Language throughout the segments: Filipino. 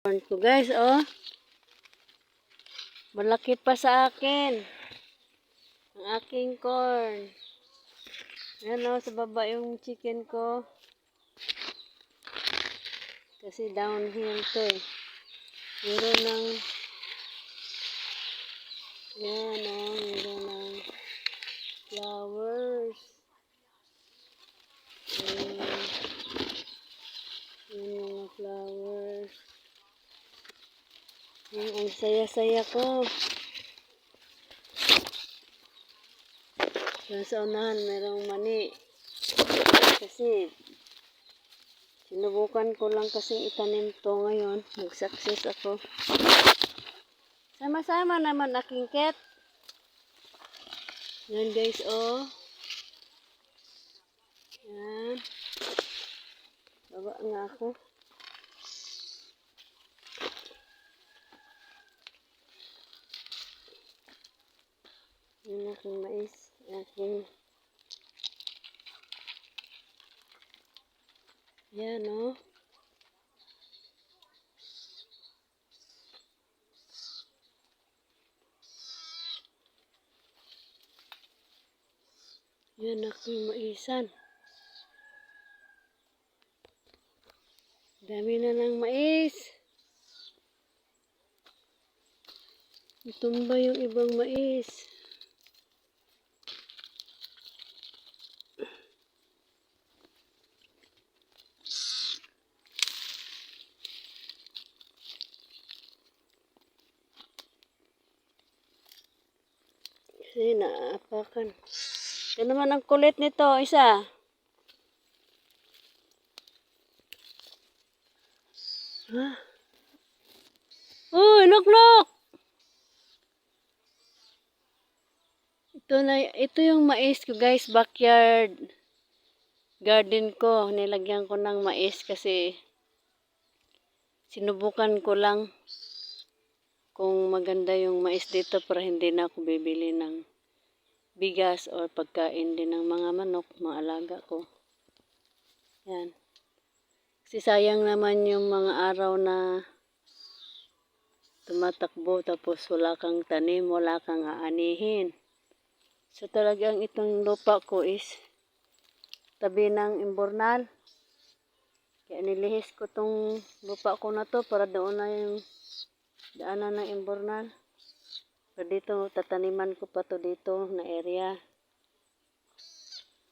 Corn ko guys, oh. Malaki pa sa akin. Ang aking corn. Yan oh, sa baba yung chicken ko. Kasi downhill to eh. Meron ng yan oh, meron ng flowers. Yan mga flowers. Yan, ang saya-saya ko. Sa unahan merong mani. Kasi sinubukan ko lang kasing itanim to ngayon. Nag-success ako. Sama-sama naman aking cat. Yan guys, oh. Yan. Baba nga ako. Yan aking mais. Aking. Yan, oh. Yan aking maisan. Dami na ng mais. Itumba yung ibang mais. Kasi naapakan. Ito naman ang kulit nito, isa. Ha? Uy, look! Ito yung mais ko guys, backyard garden ko. Nilagyan ko ng mais kasi sinubukan ko lang kung maganda yung mais dito para hindi na ako bibili ng bigas o pagkain din ng mga manok, mga alaga ko. Yan. Kasi sayang naman yung mga araw na tumatakbo tapos wala kang tanim, wala kang aanihin. So talagang itong lupa ko is tabi ng imbornal. Kaya nilihis ko tong lupa ko na to para doon na yung daanan ng imbornal. So dito tataniman ko pa to dito na area.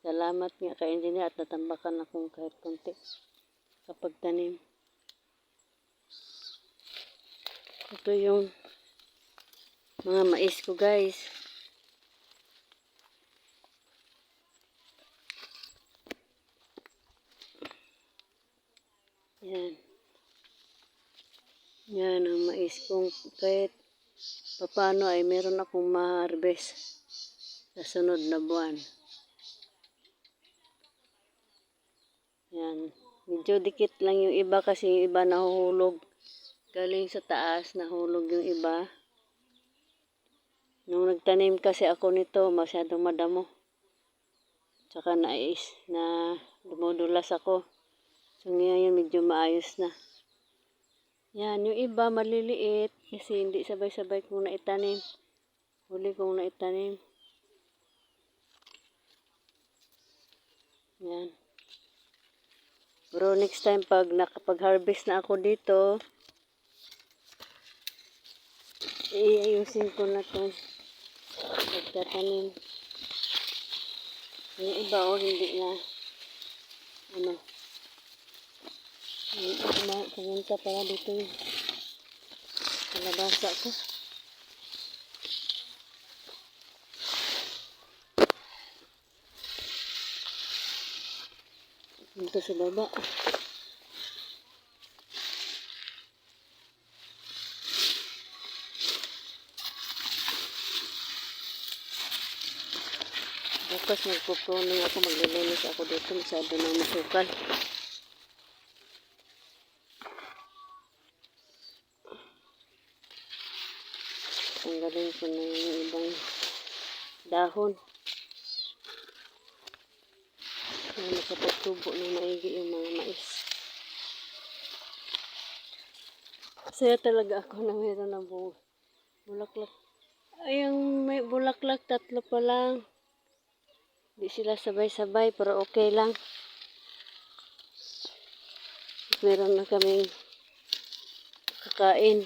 Salamat nga kay engineer at natambakan akong kahit konti kapag tanim. Ito yung mga mais ko guys. Yan. Yan ang mais kong kahit papano ay meron akong ma-harvest sa sunod na buwan. Yan. Medyo dikit lang yung iba kasi yung iba nahuhulog. Galing sa taas, nahulog yung iba. Nung nagtanim kasi ako nito, masyadong madamo. Tsaka na dumudulas ako. So ngayon medyo maayos na. Yan, yung iba maliliit kasi hindi sabay-sabay kong naitanim. Huli kong naitanim. Yan. Pero next time pag nakapag-harvest na ako dito, iayusin ko na to. Pagtatanim. Yung iba o hindi na ano. Pumunta para dito yung kalabasa ko. Dito sa baba. Bukas magpupuning ako, maglilinis ako dito. Masyado ng masukal. Tanggalin ko na yung ibang dahon. Nakapagtubo na maigi yung mga mais. Saya talaga ako na mayroon ng bulaklak. Ay, yung may bulaklak, 3 pa lang. Di sila sabay-sabay, pero okay lang. Meron na kaming kakain.